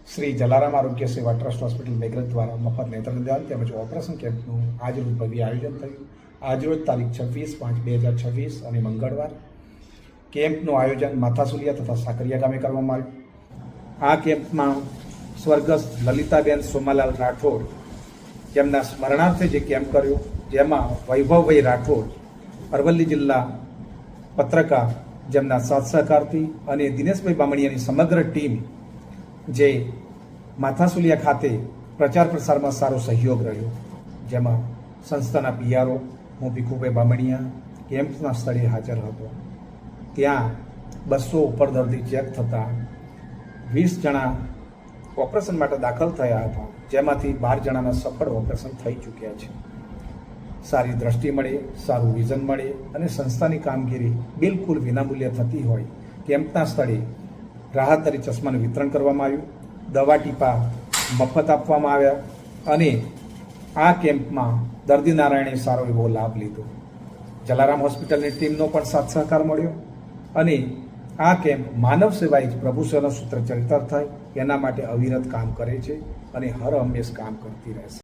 શ્રી જલારામ આરોગ્ય સેવા trust hospital Meghraj દ્વારા મફત નેત્ર નિદાન તેમજ ઓપરેશન કેમ્પનું આજરોજ ભવ્ય આયોજન થયું. આજરોજ તારીખ 26/5/2026 અને મંગળવાર કેમ્પનું આયોજન માથાસુલિયા તથા સાકરિયા ગામે કરવામાં આવ્યું. આ કેમ્પમાં સ્વર્ગસ્થ લલિતાબેન સોમાલાલ રાઠોડ જેમના સ્મરણાર્થે જે કેમ્પ કર્યો, જેમાં વૈભવભાઈ રાઠોડ અરવલ્લી જિલ્લા પત્રકાર જેમના સાથ સહકારથી અને દિનેશભાઈ બામણીયાની સમગ્ર ટીમ જે માથાસુલિયા ખાતે પ્રચાર પ્રસારમાં સારો સહયોગ રહ્યો, જેમાં સંસ્થાના પીઆરઓ હું ભીખુભાઈ બામણીયા કેમ્પના સ્થળે હાજર હતો. ત્યાં 200 ઉપર દર્દી ચેક થતાં 20 જણા ઓપરેશન માટે દાખલ થયા હતા, જેમાંથી 12 જણાના સફળ ઓપરેશન થઈ ચૂક્યા છે. સારી દ્રષ્ટિ મળે, સારું વિઝન મળે અને સંસ્થાની કામગીરી બિલકુલ વિનામૂલ્ય થતી હોય, કેમ્પના સ્થળે રાહતરી ચશ્માનું વિતરણ કરવામાં આવ્યું, દવા ટીપા મફત આપવામાં આવ્યા અને આ કેમ્પમાં દર્દી નારાયણે સારો એવો લાભ લીધો. જલારામ હોસ્પિટલની ટીમનો પણ સાથ સહકાર મળ્યો અને આ કેમ્પ માનવ સેવા જ પ્રભુ સેવાનો સૂત્ર ચરિતાર્થ થાય એના માટે અવિરત કામ કરે છે અને હર હંમેશ કામ કરતી રહેશે.